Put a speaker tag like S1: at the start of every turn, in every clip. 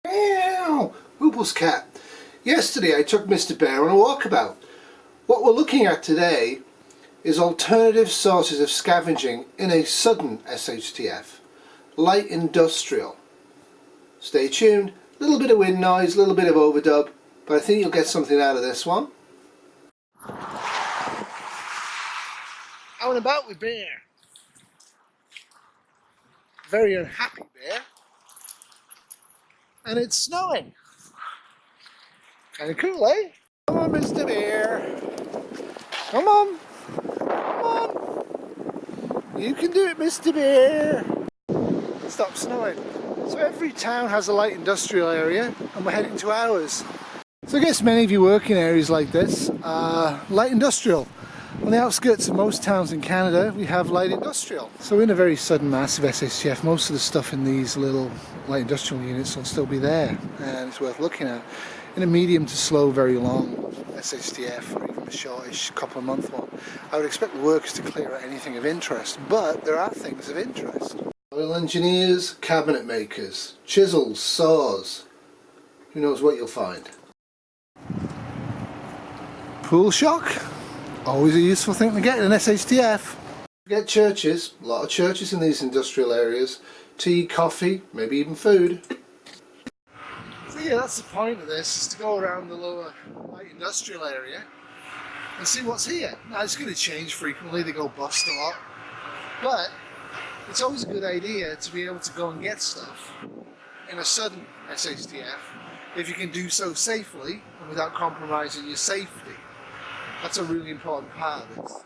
S1: Meow! Whoople's cat. Yesterday I took Mr. Behr on a walkabout. What we're looking at today is alternative sources of scavenging in a sudden SHTF. Light industrial. Stay tuned. A little bit of wind noise, a little bit of overdub, but I think you'll get something out of this one. Out and about with Behr. Very unhappy Behr. And it's snowing. Kind of cool, eh? Come on, Mr. Behr. Come on. Come on. You can do it, Mr. Behr. Stop snowing. So every town has a light industrial area, and we're heading to ours. So I guess many of you work in areas like this. Light industrial. On the outskirts of most towns in Canada, we have light industrial. So in a very sudden, massive SHTF, most of the stuff in these little light industrial units will still be there, and it's worth looking at. In a medium to slow, very long SHTF, or even a shortish couple of month one, I would expect workers to clear out anything of interest, but there are things of interest. Oil engineers, cabinet makers, chisels, saws, who knows what you'll find. Pool shock, always a useful thing to get in an SHTF. Get churches, a lot of churches in these industrial areas, tea, coffee, maybe even food. So yeah, that's the point of this, is to go around the lower light industrial area and see what's here. Now it's going to change frequently, they go bust a lot, but it's always a good idea to be able to go and get stuff in a sudden SHTF if you can do so safely and without compromising your safety. That's a really important part of this.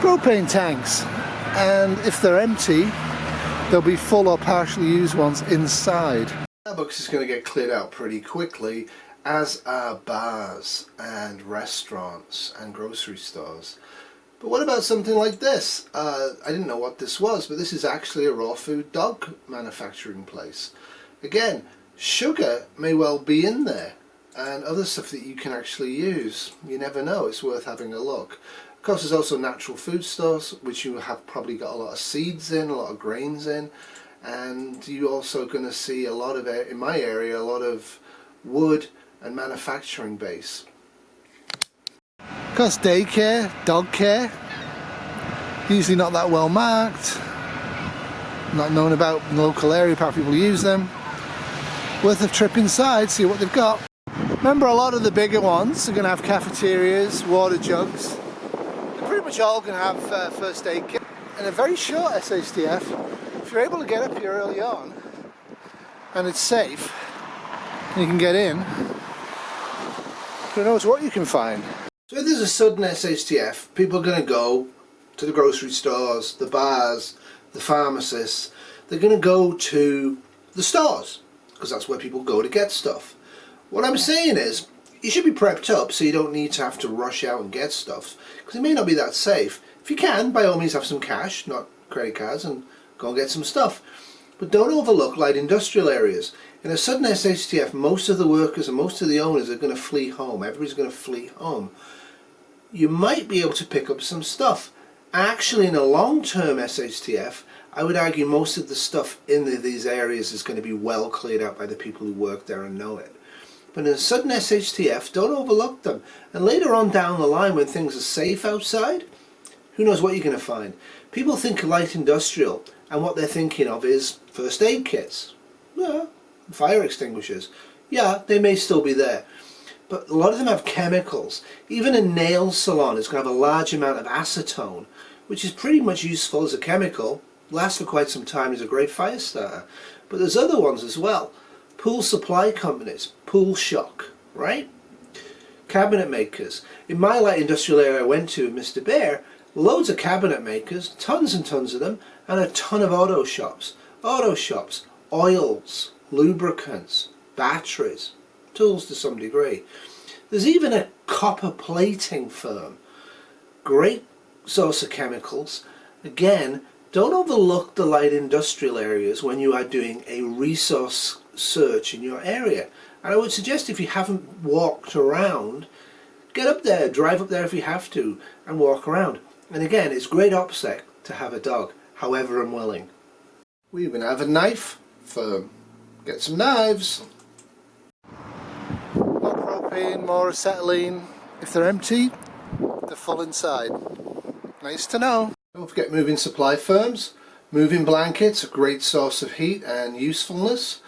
S1: Propane tanks, and if they're empty, they'll be full or partially used ones inside. Starbucks is going to get cleared out pretty quickly, as are bars and restaurants and grocery stores. But what about something like this? I didn't know what this was, but this is actually a raw food dog manufacturing place. Again, sugar may well be in there, and other stuff that you can actually use. You never know, it's worth having a look. Of course, there's also natural food stores, which you have probably got a lot of seeds in, a lot of grains in, and you're also going to see a lot of, in my area, a lot of wood and manufacturing base. Of course, daycare, dog care, usually not that well marked, not known about in the local area, apart from people use them. Worth a trip inside, see what they've got. Remember, a lot of the bigger ones are going to have cafeterias, water jugs. They're pretty much all going to have first aid kit. In a very short SHTF, if you're able to get up here early on and it's safe and you can get in, who knows what you can find. So if there's a sudden SHTF, people are going to go to the grocery stores, the bars, the pharmacists. They're going to go to the stores, because that's where people go to get stuff. What I'm saying is, you should be prepped up so you don't need to have to rush out and get stuff, because it may not be that safe. If you can, by all means have some cash, not credit cards, and go and get some stuff. But don't overlook light industrial areas. In a sudden SHTF, most of the workers and most of the owners are going to flee home. Everybody's going to flee home. You might be able to pick up some stuff. Actually, in a long-term SHTF, I would argue most of the stuff in these areas is going to be well cleared out by the people who work there and know it. But in a sudden SHTF, don't overlook them. And later on down the line, when things are safe outside, who knows what you're going to find. People think of light industrial, and what they're thinking of is first aid kits. Yeah, fire extinguishers. Yeah, they may still be there. But a lot of them have chemicals. Even a nail salon is going to have a large amount of acetone, which is pretty much useful as a chemical. Lasts for quite some time, is a great fire starter. But there's other ones as well. Pool supply companies, pool shock, right? Cabinet makers. In my light industrial area I went to with Mr. Behr, loads of cabinet makers, tons and tons of them, and a ton of auto shops. Auto shops, oils, lubricants, batteries, tools to some degree. There's even a copper plating firm. Great source of chemicals. Again, don't overlook the light industrial areas when you are doing a resource search in your area. And I would suggest, if you haven't walked around, get up there, drive up there if you have to, and walk around. And again, it's great OPSEC to have a dog. however unwilling. We even have a knife firm. Get some knives. More propane, more acetylene. If they're empty, they're full inside. Nice to know. Don't forget moving supply firms. Moving blankets, a great source of heat and usefulness.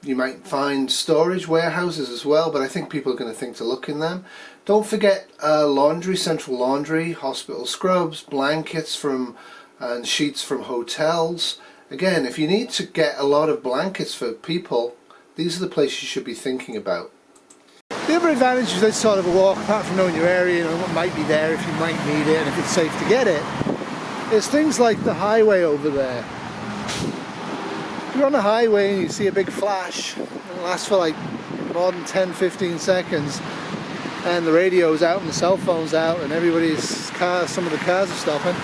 S1: You might find storage warehouses as well, but I think people are going to think to look in them. Don't forget laundry, central laundry, hospital scrubs, blankets from and sheets from hotels. Again, if you need to get a lot of blankets for people, these are the places you should be thinking about. The other advantage of this sort of a walk, apart from knowing your area and what might be there if you might need it and if it's safe to get it, is things like the highway over there. If you're on a highway and you see a big flash, it'll last for like more than 10-15 seconds, and the radio's out and the cell phone's out and everybody's cars, some of the cars are stopping.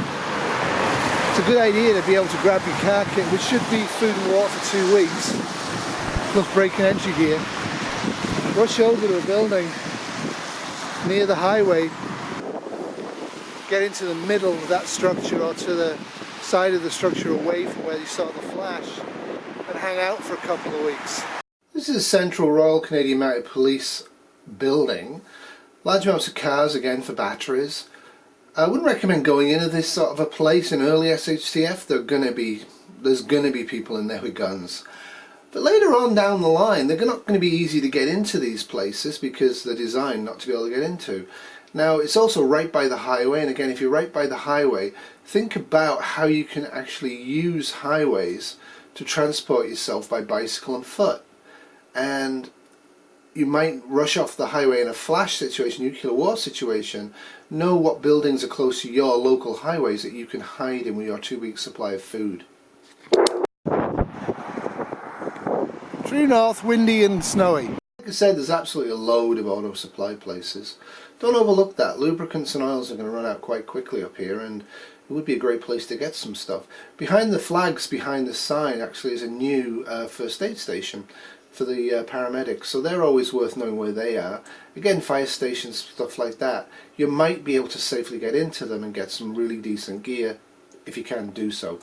S1: It's a good idea to be able to grab your car kit, which should be food and water for 2 weeks, plus brake and entry gear. Rush over to a building near the highway, get into the middle of that structure or to the side of the structure away from where you saw the flash, and hang out for a couple of weeks. This is a Central Royal Canadian Mounted Police building. Large amounts of cars again for batteries. I wouldn't recommend going into this sort of a place in early SHTF. There's gonna be people in there with guns. But later on down the line, they're not going to be easy to get into these places because they're designed not to be able to get into. Now, it's also right by the highway, and again, if you're right by the highway, think about how you can actually use highways to transport yourself by bicycle and foot. And you might rush off the highway in a flash situation, nuclear war situation. Know what buildings are close to your local highways that you can hide in with your 2-week supply of food. True north, windy and snowy. Like I said, there's absolutely a load of auto supply places. Don't overlook that. Lubricants and oils are going to run out quite quickly up here, and it would be a great place to get some stuff. Behind the flags, behind the sign, actually is a new first aid station for the paramedics, so they're always worth knowing where they are. Again, fire stations, stuff like that. You might be able to safely get into them and get some really decent gear if you can do so.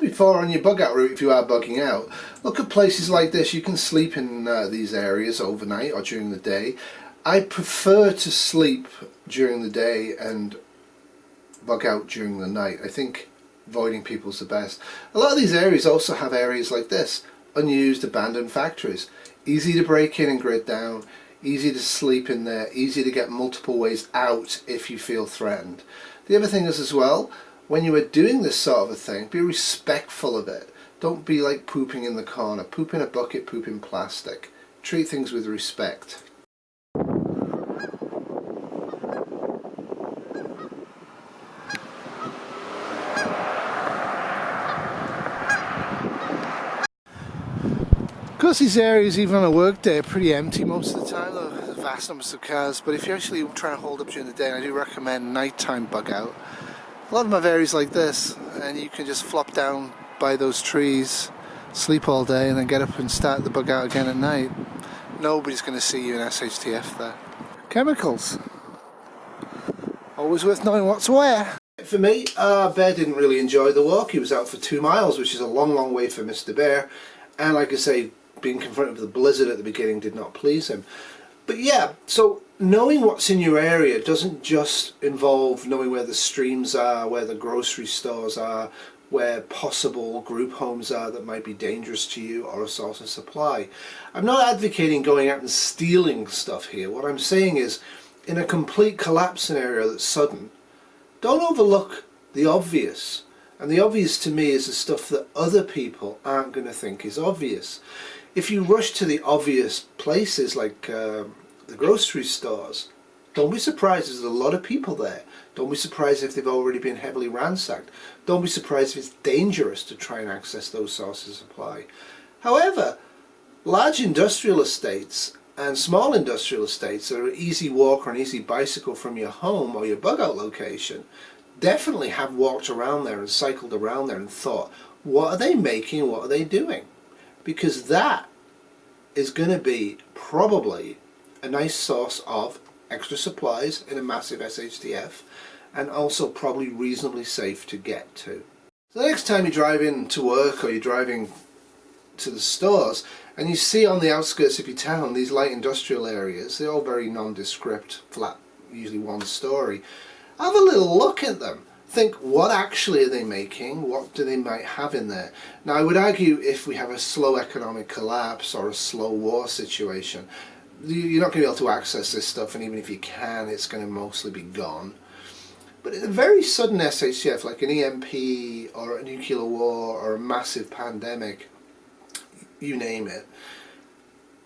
S1: Before on your bug out route, if you are bugging out, look at places like this. You can sleep in these areas overnight or during the day. I prefer to sleep during the day and bug out during the night. I think avoiding people's the best. A lot of these areas also have areas like this, unused abandoned factories. Easy to break in and grid down, easy to sleep in there, easy to get multiple ways out if you feel threatened. The other thing is as well, when you are doing this sort of a thing, be respectful of it. Don't be like pooping in the corner. Poop in a bucket, poop in plastic. Treat things with respect. Of course, these areas, even on a work day, are pretty empty most of the time. There's vast numbers of cars, but if you're actually trying to hold up during the day, and I do recommend nighttime bug out, a lot of them have areas like this, and you can just flop down by those trees, sleep all day, and then get up and start the bug out again at night. Nobody's going to see you in SHTF there. Chemicals. Always worth knowing what's where. For me, Behr didn't really enjoy the walk. He was out for 2 miles, which is a long, long way for Mr. Behr. And like I say, being confronted with a blizzard at the beginning did not please him. But yeah, so knowing what's in your area doesn't just involve knowing where the streams are, where the grocery stores are, where possible group homes are that might be dangerous to you or a source of supply. I'm not advocating going out and stealing stuff here. What I'm saying is, in a complete collapse scenario that's sudden, don't overlook the obvious. And the obvious to me is the stuff that other people aren't going to think is obvious. If you rush to the obvious places like the grocery stores, don't be surprised if there's a lot of people there. Don't be surprised if they've already been heavily ransacked. Don't be surprised if it's dangerous to try and access those sources of supply. However, large industrial estates and small industrial estates that are an easy walk or an easy bicycle from your home or your bug out location definitely have walked around there and cycled around there and thought, what are they making, what are they doing? Because that is going to be probably a nice source of extra supplies in a massive SHTF, and also probably reasonably safe to get to. So the next time you drive in to work or you're driving to the stores and you see on the outskirts of your town these light industrial areas, they're all very nondescript, flat, usually one story. Have a little look at them. Think, what actually are they making? What do they might have in there? Now I would argue if we have a slow economic collapse or a slow war situation, you're not going to be able to access this stuff, and even if you can, it's going to mostly be gone. But in a very sudden SHTF, like an EMP or a nuclear war or a massive pandemic, you name it,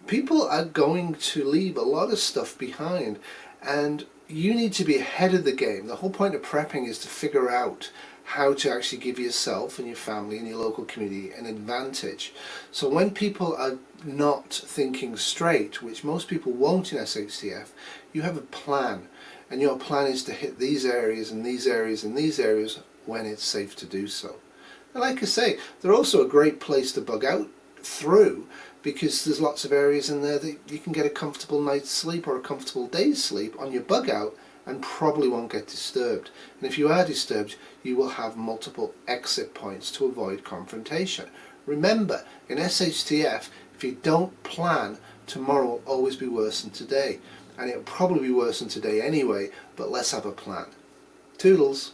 S1: people are going to leave a lot of stuff behind, and you need to be ahead of the game. The whole point of prepping is to figure out how to actually give yourself and your family and your local community an advantage. So when people are not thinking straight, which most people won't in SHTF, you have a plan, and your plan is to hit these areas and these areas and these areas when it's safe to do so. And like I say, they're also a great place to bug out through, because there's lots of areas in there that you can get a comfortable night's sleep or a comfortable day's sleep on your bug out and probably won't get disturbed. And if you are disturbed, you will have multiple exit points to avoid confrontation. Remember, in SHTF, if you don't plan, tomorrow will always be worse than today. And it'll probably be worse than today anyway, but let's have a plan. Toodles.